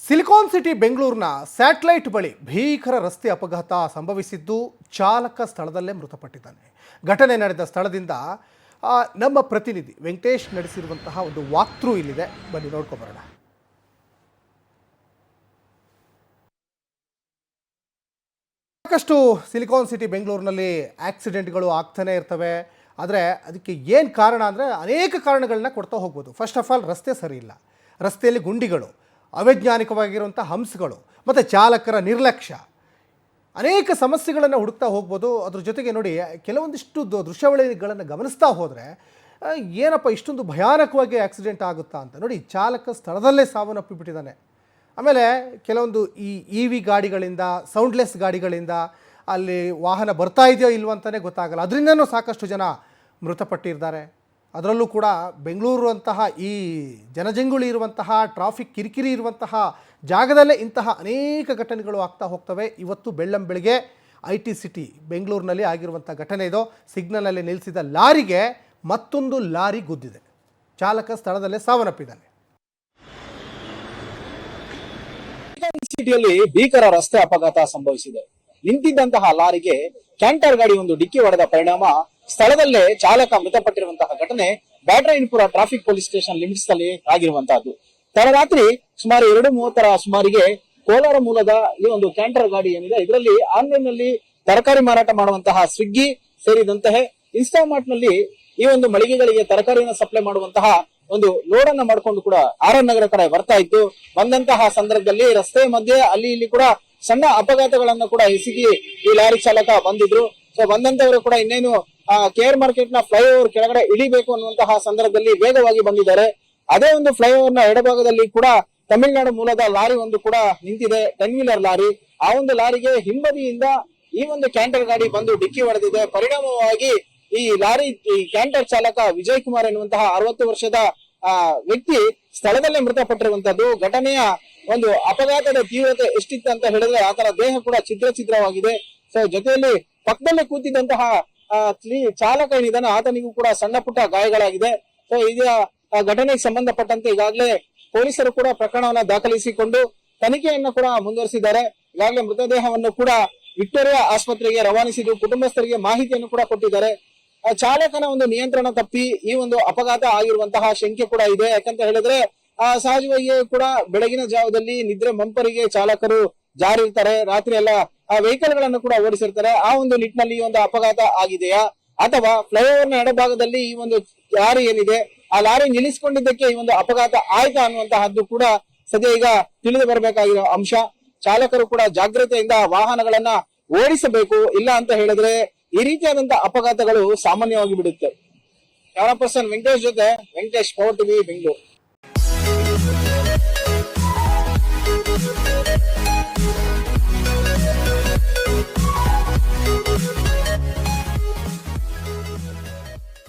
Silicon city ಬೆಂಗಳೂರಿನ satellite ಬಳಿ ಭೀಕರ ರಸ್ತೆ ಅಪಘಾತ ಸಂಭವಿಸಿದ್ದು ಚಾಲಕ ಸ್ಥಳದಲ್ಲೇ ಮೃತಪಟ್ಟಿದ್ದಾನೆ. ಘಟನೆ ನಡೆದ ಸ್ಥಳದಿಂದ ನಮ್ಮ ಪ್ರತಿನಿಧಿ ವೆಂಕಟೇಶ್ ನಡೆಸಿರುವಂತಹ ಒಂದು ವಾಕ್ಥ್ರೂ ಇಲ್ಲಿದೆ, ಬನ್ನಿ ನೋಡ್ಕೊಂಬರೋಣ. ಸಾಕಷ್ಟು ಸಿಲಿಕಾನ್ ಸಿಟಿ ಬೆಂಗಳೂರಿನಲ್ಲಿ ಆಕ್ಸಿಡೆಂಟ್ಗಳು ಆಗ್ತಾನೆ ಇರ್ತವೆ. ಆದರೆ ಅದಕ್ಕೆ ಏನು ಕಾರಣ ಅಂದರೆ ಅನೇಕ ಕಾರಣಗಳನ್ನ ಕೊಡ್ತಾ ಹೋಗ್ಬೋದು. ಫಸ್ಟ್ ಆಫ್ ಆಲ್ ರಸ್ತೆ ಸರಿ ಇಲ್ಲ, ರಸ್ತೆಯಲ್ಲಿ ಗುಂಡಿಗಳು, ಅವೈಜ್ಞಾನಿಕವಾಗಿರುವಂಥ ಹಂಪ್ಸ್ಗಳು ಮತ್ತು ಚಾಲಕರ ನಿರ್ಲಕ್ಷ್ಯ, ಅನೇಕ ಸಮಸ್ಯೆಗಳನ್ನು ಹುಡುಕ್ತಾ ಹೋಗ್ಬೋದು. ಅದ್ರ ಜೊತೆಗೆ ನೋಡಿ, ಕೆಲವೊಂದಿಷ್ಟು ದೃಶ್ಯಾವಳಿಗಳನ್ನು ಗಮನಿಸ್ತಾ ಹೋದರೆ ಏನಪ್ಪ ಇಷ್ಟೊಂದು ಭಯಾನಕವಾಗಿ ಆಕ್ಸಿಡೆಂಟ್ ಆಗುತ್ತಾ ಅಂತ. ನೋಡಿ, ಚಾಲಕ ಸ್ಥಳದಲ್ಲೇ ಸಾವನ್ನಪ್ಪಿಬಿಟ್ಟಿದ್ದಾನೆ. ಆಮೇಲೆ ಕೆಲವೊಂದು ಈ ವಿ ಗಾಡಿಗಳಿಂದ, ಸೌಂಡ್ಲೆಸ್ ಗಾಡಿಗಳಿಂದ ಅಲ್ಲಿ ವಾಹನ ಬರ್ತಾ ಇದೆಯೋ ಇಲ್ವೋ ಅಂತಲೇ ಗೊತ್ತಾಗಲ್ಲ, ಅದರಿಂದನೂ ಸಾಕಷ್ಟು ಜನ ಮೃತಪಟ್ಟಿದ್ದಾರೆ. ಅದರಲ್ಲೂ ಕೂಡ ಬೆಂಗಳೂರು ಅಂತಹ ಈ ಜನಜಂಗುಳಿ ಇರುವಂತಹ, ಟ್ರಾಫಿಕ್ ಕಿರಿಕಿರಿ ಇರುವಂತಹ ಜಾಗದಲ್ಲೇ ಇಂತಹ ಅನೇಕ ಘಟನೆಗಳು ಆಗ್ತಾ ಹೋಗ್ತವೆ. ಇವತ್ತು ಬೆಳ್ಳಂಬೆಳಗ್ಗೆ IT ಸಿಟಿ ಬೆಂಗಳೂರಿನಲ್ಲಿ ಆಗಿರುವಂಥ ಘಟನೆ ಇದು. ಸಿಗ್ನಲಲ್ಲಿ ನಿಲ್ಲಿಸಿದ ಲಾರಿಗೆ ಮತ್ತೊಂದು ಲಾರಿ ಗುದ್ದಿದೆ, ಚಾಲಕ ಸ್ಥಳದಲ್ಲೇ ಸಾವನ್ನಪ್ಪಿದ್ದಾನೆ. ಸಿಟಿಯಲ್ಲಿ ಭೀಕರ ರಸ್ತೆ ಅಪಘಾತ ಸಂಭವಿಸಿದೆ. ನಿಂತಿದ್ದಂತಹ ಲಾರಿಗೆ ಕ್ಯಾಂಟರ್ ಗಾಡಿ ಒಂದು ಡಿಕ್ಕಿ ಹೊಡೆದ ಪರಿಣಾಮ ಸ್ಥಳದಲ್ಲೇ ಚಾಲಕ ಮೃತಪಟ್ಟಿರುವಂತಹ ಘಟನೆ Byatarayanapura traffic police station limits ನಲ್ಲಿ ಆಗಿರುವಂತಹದ್ದು. ತಡರಾತ್ರಿ ಸುಮಾರು 2:30 ಸುಮಾರಿಗೆ ಕೋಲಾರ ಮೂಲದ ಈ ಒಂದು ಕ್ಯಾಂಟರ್ ಗಾಡಿ ಏನಿದೆ, ಇದರಲ್ಲಿ ಆನ್ಲೈನ್ ನಲ್ಲಿ ತರಕಾರಿ ಮಾರಾಟ ಮಾಡುವಂತಹ ಸ್ವಿಗ್ಗಿ ಸೇರಿದಂತೆ ಇನ್ಸ್ಟಾಮಾರ್ಟ್ ನಲ್ಲಿ ಈ ಒಂದು ಮಳಿಗೆಗಳಿಗೆ ತರಕಾರಿಯನ್ನು ಸಪ್ಲೈ ಮಾಡುವಂತಹ ಒಂದು ಲೋಡ್ ಅನ್ನ ಮಾಡಿಕೊಂಡು ಕೂಡ RN ನಗರ ಕಡೆ ಬರ್ತಾ ಇತ್ತು. ಬಂದಂತಹ ಸಂದರ್ಭದಲ್ಲಿ ರಸ್ತೆ ಮಧ್ಯೆ ಅಲ್ಲಿ ಇಲ್ಲಿ ಕೂಡ ಸಣ್ಣ ಅಪಘಾತಗಳನ್ನ ಕೂಡ ಎಸಗಿ ಈ ಲಾರಿ ಚಾಲಕ ಬಂದಿದ್ರು. ಸೊ ಬಂದಂತವರು ಕೂಡ ಇನ್ನೇನು KR ಮಾರ್ಕೆಟ್ ನ ಫ್ಲೈಓವರ್ ಕೆಳಗಡೆ ಇಳಿಬೇಕು ಅನ್ನುವಂತಹ ಸಂದರ್ಭದಲ್ಲಿ ವೇಗವಾಗಿ ಬಂದಿದ್ದಾರೆ. ಅದೇ ಒಂದು ಫ್ಲೈಓವರ್ ನ ಎಡಭಾಗದಲ್ಲಿ ಕೂಡ ತಮಿಳುನಾಡು ಮೂಲದ ಲಾರಿ ಒಂದು ಕೂಡ ನಿಂತಿದೆ, 10 ವೀಲರ್ ಲಾರಿ. ಆ ಒಂದು ಲಾರಿಗೆ ಹಿಂಬದಿಯಿಂದ ಈ ಒಂದು ಕ್ಯಾಂಟರ್ ಗಾಡಿ ಬಂದು ಡಿಕ್ಕಿ ಹೊಡೆದಿದೆ. ಪರಿಣಾಮವಾಗಿ ಈ ಕ್ಯಾಂಟರ್ ಚಾಲಕ ವಿಜಯ್ ಕುಮಾರ್ ಎನ್ನುವಂತಹ 60 ವರ್ಷದ ವ್ಯಕ್ತಿ ಸ್ಥಳದಲ್ಲೇ ಮೃತಪಟ್ಟಿರುವಂತದ್ದು. ಘಟನೆಯ ಒಂದು ಅಪಘಾತದ ತೀವ್ರತೆ ಎಷ್ಟಿತ್ತು ಅಂತ ಹೇಳಿದ್ರೆ ಆತನ ದೇಹ ಕೂಡ ಛಿದ್ರವಾಗಿದೆ. ಸೊ ಜೊತೆಯಲ್ಲಿ ಪಕ್ಕದಲ್ಲೇ ಕೂತಿದ್ದಂತಹ ಚಾಲಕ ಏನಿದ್ದಾನೆ ಆತನಿಗೂ ಕೂಡ ಸಣ್ಣ ಪುಟ್ಟ ಗಾಯಗಳಾಗಿದೆ. ಸೊ ಈಗ ಘಟನೆಗೆ ಸಂಬಂಧಪಟ್ಟಂತೆ ಈಗಾಗಲೇ ಪೊಲೀಸರು ಕೂಡ ಪ್ರಕರಣವನ್ನ ದಾಖಲಿಸಿಕೊಂಡು ತನಿಖೆಯನ್ನು ಕೂಡ ಮುಂದುವರಿಸಿದ್ದಾರೆ. ಈಗಾಗಲೇ ಮೃತದೇಹವನ್ನು ಕೂಡ ವಿಕ್ಟೋರಿಯಾ ಆಸ್ಪತ್ರೆಗೆ ರವಾನಿಸಿದ್ದು ಕುಟುಂಬಸ್ಥರಿಗೆ ಮಾಹಿತಿಯನ್ನು ಕೂಡ ಕೊಟ್ಟಿದ್ದಾರೆ. ಚಾಲಕನ ಒಂದು ನಿಯಂತ್ರಣ ತಪ್ಪಿ ಈ ಒಂದು ಅಪಘಾತ ಆಗಿರುವಂತಹ ಶಂಕೆ ಕೂಡ ಇದೆ. ಯಾಕಂತ ಹೇಳಿದ್ರೆ ಸಹಜವಾಗಿ ಕೂಡ ಬೆಳಗಿನ ಜಾವದಲ್ಲಿ ನಿದ್ರೆ ಮಂಪರಿಗೆ ಚಾಲಕರು ಜಾರಿರ್ತಾರೆ, ರಾತ್ರಿ ಎಲ್ಲ ವೆಹಿಕಲ್ ಗಳನ್ನು ಕೂಡ ಓಡಿಸಿರ್ತಾರೆ. ಆ ಒಂದು ನಿಟ್ಟಿನಲ್ಲಿ ಈ ಒಂದು ಅಪಘಾತ ಆಗಿದೆಯಾ, ಅಥವಾ ಫ್ಲೈಓವರ್ ನ ಎಡಭಾಗದಲ್ಲಿ ಈ ಒಂದು ಲಾರಿ ಏನಿದೆ ಆ ಲಾರಿ ನಿಲ್ಲಿಸಿಕೊಂಡಿದ್ದಕ್ಕೆ ಈ ಒಂದು ಅಪಘಾತ ಆಯ್ತಾ ಅನ್ನುವಂತಹದ್ದು ಕೂಡ ಸದ್ಯ ಈಗ ತಿಳಿದು ಬರಬೇಕಾಗಿರೋ ಅಂಶ. ಚಾಲಕರು ಕೂಡ ಜಾಗ್ರತೆಯಿಂದ ವಾಹನಗಳನ್ನ ಓಡಿಸಬೇಕು, ಇಲ್ಲ ಅಂತ ಹೇಳಿದ್ರೆ ಈ ರೀತಿಯಾದಂತಹ ಅಪಘಾತಗಳು ಸಾಮಾನ್ಯವಾಗಿ ಬಿಡುತ್ತೆ. ಕ್ಯಾಮರಾ ಪರ್ಸನ್ ವೆಂಕಟೇಶ್ ಜೊತೆ ವೆಂಕಟೇಶ್, ಪವರ್ ಟಿವಿ, ಬೆಂಗಳೂರು.